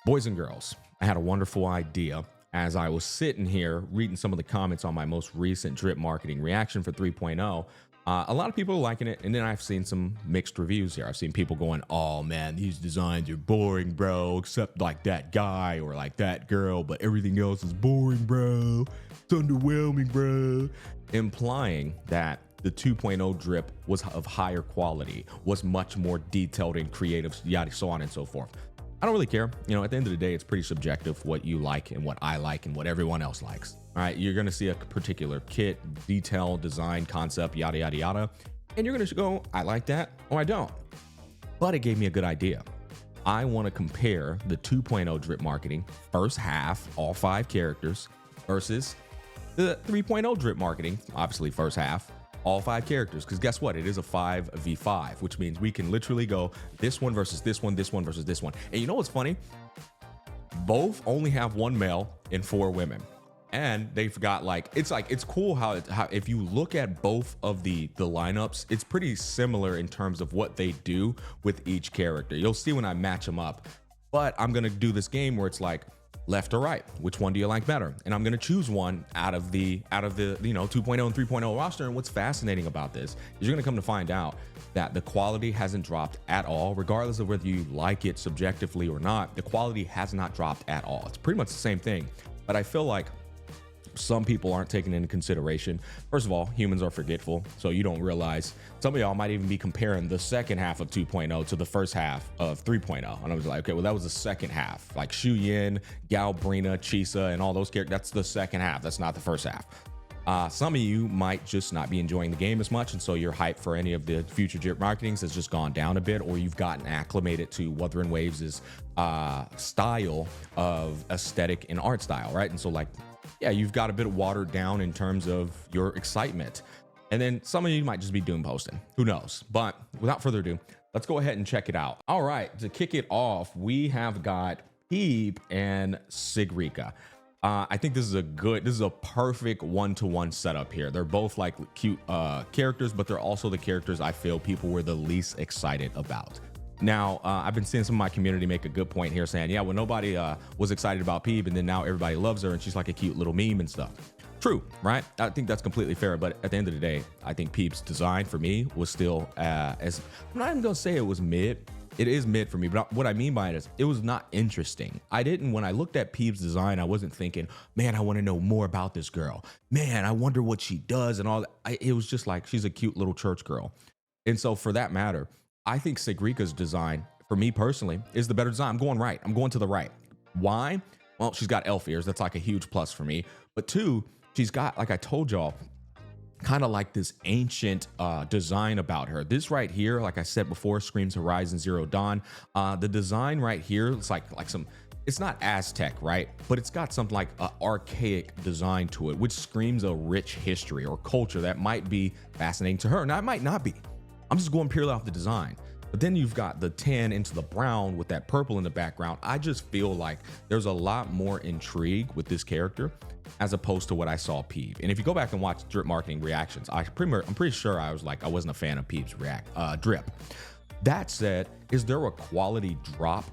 Boys and girls, I had a wonderful idea as I was sitting here reading some of the comments on my most recent drip marketing reaction for 3.0. A lot of people are liking it, and then I've seen some mixed reviews here. I've seen people going, oh man, these designs are boring, bro, except like that guy or like that girl, but everything else is boring, bro. It's underwhelming, bro. Implying that the 2.0 drip was of higher quality, was much more detailed and creative, yada, so on and so forth. I don't really care. You know, at the end of the day, it's pretty subjective what you like and what I like and what everyone else likes. All right, you're gonna see a particular kit, detail, design, concept, yada, yada, yada. And you're gonna go, I like that or I don't. But it gave me a good idea. I wanna compare the 2.0 drip marketing first half, all 5 characters, versus the 3.0 drip marketing, obviously first half, all 5 characters, because guess what? It is a 5v5, which means we can literally go this one versus this one, this one versus this one. And you know what's funny? Both only have 1 male and 4 women. And they've got it's cool how if you look at both of the lineups, it's pretty similar in terms of what they do with each character. You'll see when I match them up. But I'm gonna do this game where it's like left or right, which one do you like better? And I'm gonna choose one out of the 2.0 and 3.0 roster. And what's fascinating about this is you're gonna come to find out that the quality hasn't dropped at all, regardless of whether you like it subjectively or not. The quality has not dropped at all. It's pretty much the same thing, but I feel like some people aren't taking into consideration. First of all, humans are forgetful, so you don't realize some of y'all might even be comparing the second half of 2.0 to the first half of 3.0. And I was like, okay, well, that was the second half. Like Shu Yin, Galbrina, Chisa, and all those characters, that's the second half. That's not the first half. Some of you might just not be enjoying the game as much, and so your hype for any of the future drip marketings has just gone down a bit, or you've gotten acclimated to Wuthering Waves' style of aesthetic and art style, right? And so yeah, you've got a bit watered down in terms of your excitement. And then some of you might just be doom posting. Who knows? But without further ado, let's go ahead and check it out. All right, to kick it off, we have got Peep and Siga. I think this is a perfect one-to-one setup here. They're both like cute characters, but they're also the characters I feel people were the least excited about. Now, I've been seeing some of my community make a good point here saying, yeah, well, nobody was excited about Peep, and then now everybody loves her and she's like a cute little meme and stuff. True, right? I think that's completely fair. But at the end of the day, I think Peep's design for me was still I'm not even gonna say it was mid. It is mid for me, but what I mean by it is it was not interesting. When I looked at Peep's design, I wasn't thinking, man, I want to know more about this girl. Man, I wonder what she does and all that. It was just like, she's a cute little church girl. And so for that matter, I think Siga's design, for me personally, is the better design. I'm going right. I'm going to the right. Why? Well, she's got elf ears. That's like a huge plus for me. But 2, she's got, like I told y'all, kind of like this ancient design about her. This right here, like I said before, screams Horizon Zero Dawn. The design right here, it's like some, it's not Aztec, right? But it's got something like an archaic design to it, which screams a rich history or culture that might be fascinating to her. Now, it might not be. I'm just going purely off the design. But then you've got the tan into the brown with that purple in the background. I just feel like there's a lot more intrigue with this character as opposed to what I saw Peep. And if you go back and watch drip marketing reactions, I'm pretty sure I wasn't a fan of Peep's drip. That said, is there a quality drop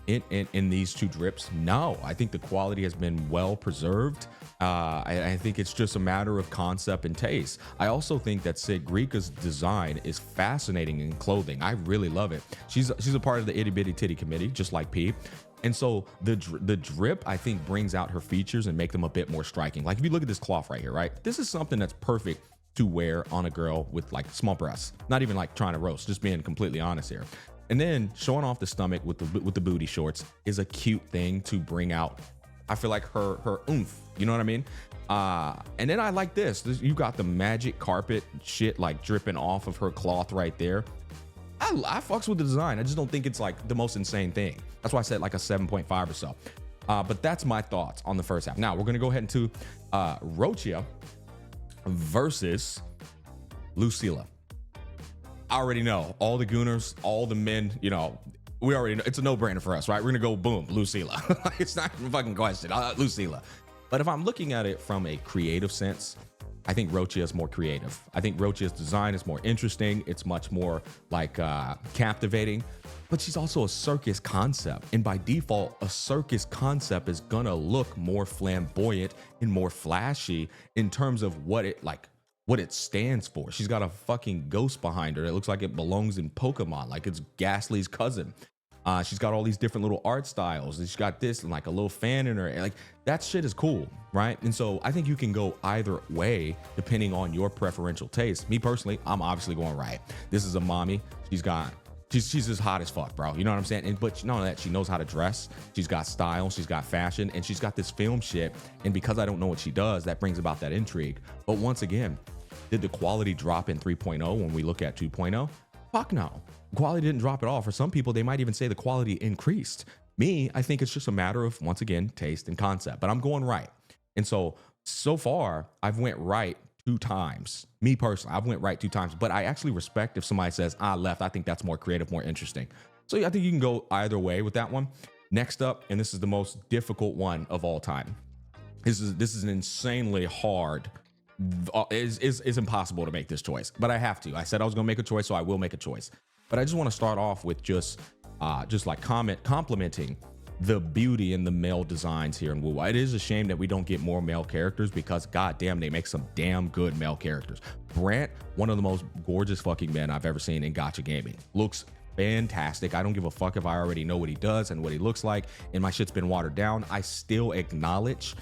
in these 2 drips? No, I think the quality has been well preserved. I think it's just a matter of concept and taste. I also think that Siga's design is fascinating in clothing. I really love it. She's a part of the Itty Bitty Titty Committee, just like Peep. And so the drip, I think, brings out her features and make them a bit more striking. Like if you look at this cloth right here, right? This is something that's perfect to wear on a girl with like small breasts. Not even like trying to roast, just being completely honest here. And then showing off the stomach with the booty shorts is a cute thing to bring out, I feel like, her oomph. You know what I mean? And then I like this. You got the magic carpet shit like dripping off of her cloth right there. I fucks with the design. I just don't think it's like the most insane thing. That's why I said like a 7.5 or so. But that's my thoughts on the first half. Now we're gonna go ahead into Roachia versus Lucila. I already know all the gooners, all the men, you know, we already know it's a no-brainer for us, right? We're gonna go boom, Lucila. It's not even a fucking question, Lucila. But if I'm looking at it from a creative sense, I think Roachia is more creative. I think Roachia's design is more interesting. It's much more like captivating, but she's also a circus concept. And by default, a circus concept is gonna look more flamboyant and more flashy in terms of what it stands for. She's got a fucking ghost behind her. It looks like it belongs in Pokemon, like it's Ghastly's cousin. She's got all these different little art styles. And she's got this and like a little fan in her. Like that shit is cool, right? And so I think you can go either way depending on your preferential taste. Me personally, I'm obviously going right. This is a mommy. She's just hot as fuck, bro. You know what I'm saying? But not only that, she knows how to dress. She's got style. She's got fashion, and she's got this film shit. And because I don't know what she does, that brings about that intrigue. But once again, did the quality drop in 3.0 when we look at 2.0? Fuck no. Quality didn't drop at all. For some people, they might even say the quality increased. Me, I think it's just a matter of, once again, taste and concept. But I'm going right. And so far, I've went right 2 times. Me personally, I've went right 2 times. But I actually respect if somebody says, left. I think that's more creative, more interesting. So I think you can go either way with that one. Next up, and this is the most difficult one of all time. This is an insanely hard. It's impossible to make this choice, but I have to. I said I was going to make a choice, so I will make a choice. But I just want to start off with just like complimenting the beauty in the male designs here in Wuwa. It is a shame that we don't get more male characters because goddamn, they make some damn good male characters. Brandt, one of the most gorgeous fucking men I've ever seen in Gacha gaming. Looks fantastic. I don't give a fuck if I already know what he does and what he looks like, and my shit's been watered down. I still acknowledge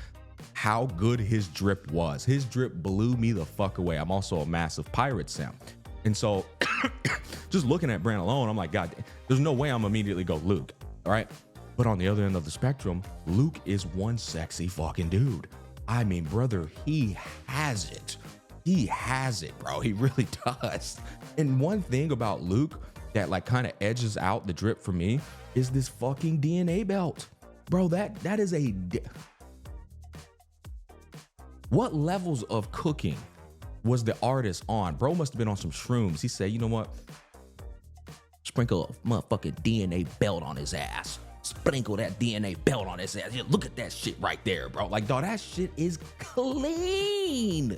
how good his drip was. His drip blew me the fuck away. I'm also a massive pirate sim. And so just looking at Brandt alone, I'm like, God, there's no way I'm immediately go Luke. All right. But on the other end of the spectrum, Luke is one sexy fucking dude. I mean, brother, he has it. He has it, bro. He really does. And one thing about Luke that like kind of edges out the drip for me is this fucking DNA belt. Bro, that is a... What levels of cooking was the artist on? Bro must have been on some shrooms. He said, you know what? Sprinkle a motherfucking DNA belt on his ass. Sprinkle that DNA belt on his ass. Yeah, look at that shit right there, bro. Like, dog, that shit is clean.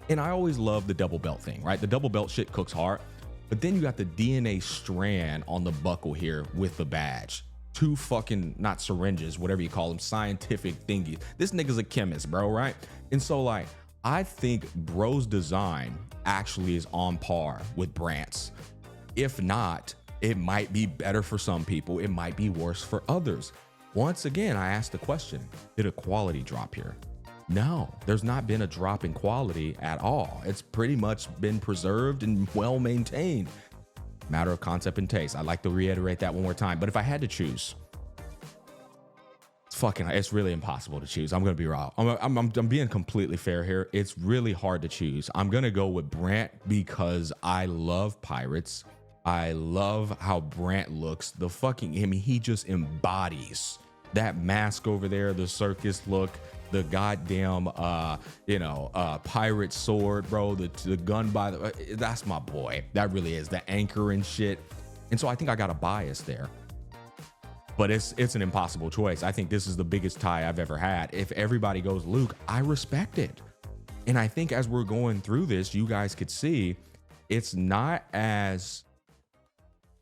And I always love the double belt thing, right? The double belt shit cooks hard. But then you got the DNA strand on the buckle here with the badge. 2 fucking, not syringes, whatever you call them, scientific thingies. This nigga's a chemist, bro, right? And so like, I think bro's design actually is on par with Brandt's. If not, it might be better for some people. It might be worse for others. Once again, I asked the question, did a quality drop here? No, there's not been a drop in quality at all. It's pretty much been preserved and well maintained. Matter of concept and taste. I'd like to reiterate that one more time. But if I had to choose, it's really impossible to choose. I'm gonna be raw. I'm being completely fair here. It's really hard to choose. I'm gonna go with Brandt because I love pirates. I love how Brandt looks. He just embodies that mask over there, the circus look, the goddamn pirate sword, bro, the gun by the, that's my boy. That really is the anchor and shit. And so I think I got a bias there. But it's an impossible choice. I think this is the biggest tie I've ever had. If everybody goes Luke, I respect it. And I think as we're going through this, you guys could see it's not as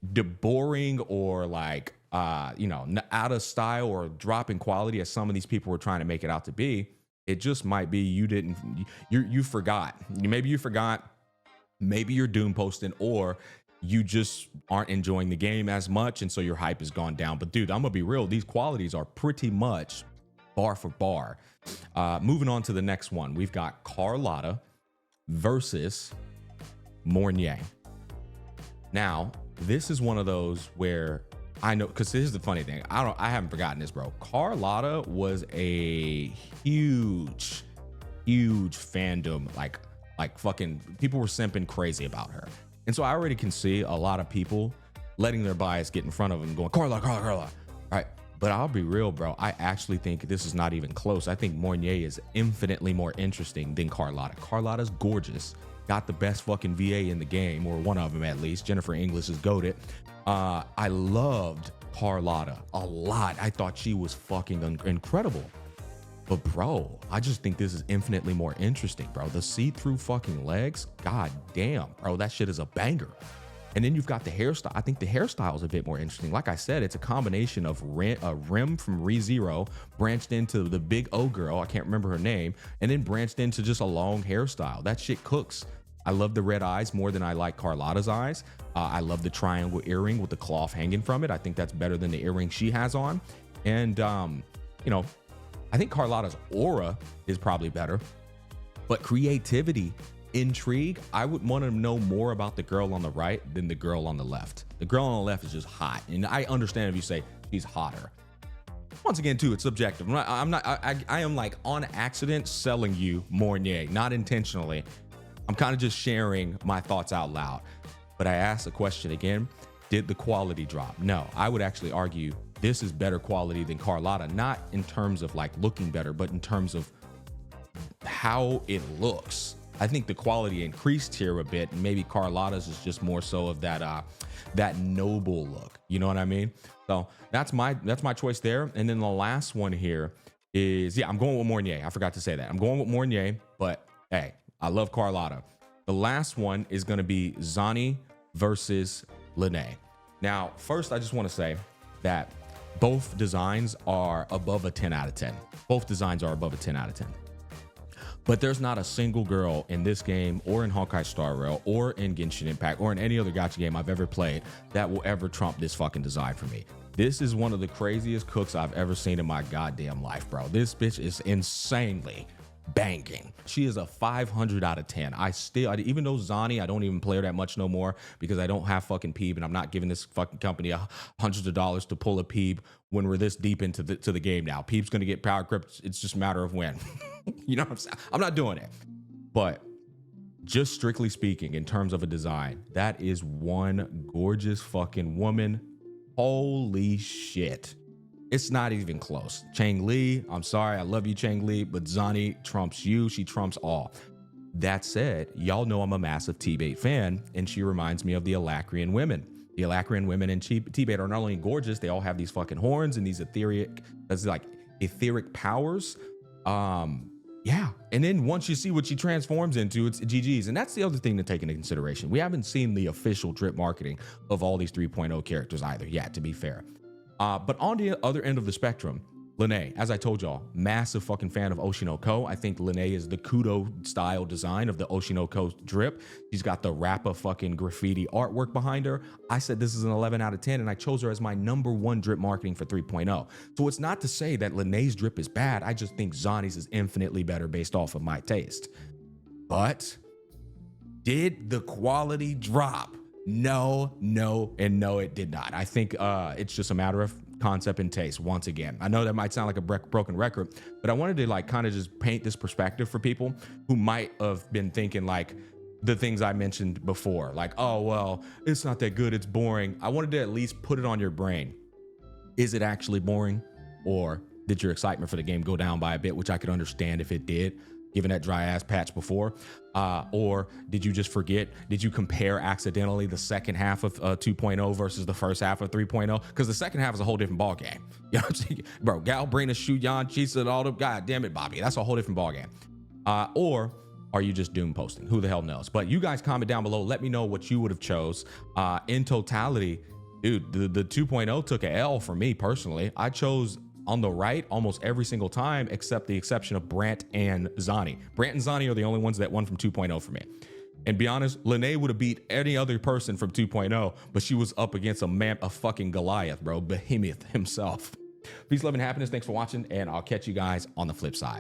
boring or like, out of style or dropping quality as some of these people were trying to make it out to be. It just might be you forgot. Maybe you forgot. Maybe you're doom posting, or you just aren't enjoying the game as much, and so your hype has gone down. But dude, I'm gonna be real. These qualities are pretty much bar for bar. Moving on to the next one, we've got Carlotta versus Mourn. Now, this is one of those where I know, because here's the funny thing. I haven't forgotten this, bro. Carlotta was a huge fandom. Like fucking people were simping crazy about her. And so I already can see a lot of people letting their bias get in front of them going, Carlotta. Right. But I'll be real, bro. I actually think this is not even close. I think Mourn is infinitely more interesting than Carlotta. Carlotta's gorgeous. Got the best fucking VA in the game, or one of them at least. Jennifer English is goated. I loved Carlotta a lot. I thought she was fucking incredible. But bro, I just think this is infinitely more interesting, bro. The see-through fucking legs, god damn, bro, that shit is a banger. And then you've got the hairstyle. I think the hairstyle is a bit more interesting. Like I said, it's a combination of Rim from ReZero branched into the big O girl, I can't remember her name, and then branched into just a long hairstyle. That shit cooks. I love the red eyes more than I like Carlotta's eyes. I love the triangle earring with the cloth hanging from it. I think that's better than the earring she has on. And, you know, I think Carlotta's aura is probably better, but creativity, intrigue, I would want to know more about the girl on the right than the girl on the left. The girl on the left is just hot. And I understand if you say she's hotter. Once again, too, it's subjective. I am like on accident selling you Mourn, not intentionally. I'm kind of just sharing my thoughts out loud. But I asked the question again, did the quality drop? No, I would actually argue this is better quality than Carlotta, not in terms of like looking better, but in terms of how it looks. I think the quality increased here a bit, and maybe Carlotta's is just more so of that that noble look. You know what I mean? So that's my choice there. And then the last one here is, yeah, I'm going with Mourn. I forgot to say that. I'm going with Mourn, but hey, I love Carlotta. The last one is going to be Zani versus Lene. Now, first, I just want to say that both designs are above a 10 out of 10. Both designs are above a 10 out of 10. But there's not a single girl in this game or in Honkai Star Rail or in Genshin Impact or in any other gacha game I've ever played that will ever trump this fucking design for me. This is one of the craziest cooks I've ever seen in my goddamn life, bro. This bitch is insanely banging. She is a 500 out of 10. Even though Zani, I don't even play her that much no more because I don't have fucking Peeb and I'm not giving this fucking company hundreds of dollars to pull a Peeb when we're this deep into the game now. Peeb's gonna get power crept. It's just a matter of when. You know what I'm saying? I'm not doing it. But just strictly speaking, in terms of a design, that is one gorgeous fucking woman. Holy shit. It's not even close. Chang Li, I'm sorry, I love you, Chang Li, but Zani trumps you. She trumps all. That said, y'all know I'm a massive T-Bait fan, and she reminds me of the Alacrian women. The Alacrian women in T-Bait are not only gorgeous, they all have these fucking horns and these etheric powers. Yeah. And then once you see what she transforms into, it's GG's. And that's the other thing to take into consideration. We haven't seen the official drip marketing of all these 3.0 characters either yet, to be fair. But on the other end of the spectrum, Lene, as I told y'all, massive fucking fan of Oshinoko. I think Lene is the Kudo style design of the Oshinoko drip. She's got the Rappa fucking graffiti artwork behind her. I said this is an 11 out of 10, and I chose her as my #1 drip marketing for 3.0. So it's not to say that Lene's drip is bad. I just think Zani's is infinitely better based off of my taste. But did the quality drop? No, and no, it did not. I think it's just a matter of concept and taste once again. I know that might sound like a broken record, but I wanted to like kind of just paint this perspective for people who might have been thinking like the things I mentioned before, like, oh, well, it's not that good, it's boring. I wanted to at least put it on your brain. Is it actually boring? Or did your excitement for the game go down by a bit, which I could understand if it did, given that dry ass patch before? Or did you just forget? Did you compare accidentally the second half of 2.0 versus the first half of 3.0? Because the second half is a whole different ball game. You know what I'm saying? Bro, Galbrina, Shuyan, Chisa, and all them. God damn it, Bobby. That's a whole different ball game. Or are you just doom posting? Who the hell knows? But you guys comment down below. Let me know what you would have chose. In totality, dude, the 2.0 took a L for me personally. I chose on the right almost every single time, except the exception of Brandt and Zani. Brandt and Zani are the only ones that won from 2.0 for me. And be honest, Lene would have beat any other person from 2.0, but she was up against a fucking Goliath, bro. Behemoth himself. Peace, love, and happiness. Thanks for watching, and I'll catch you guys on the flip side.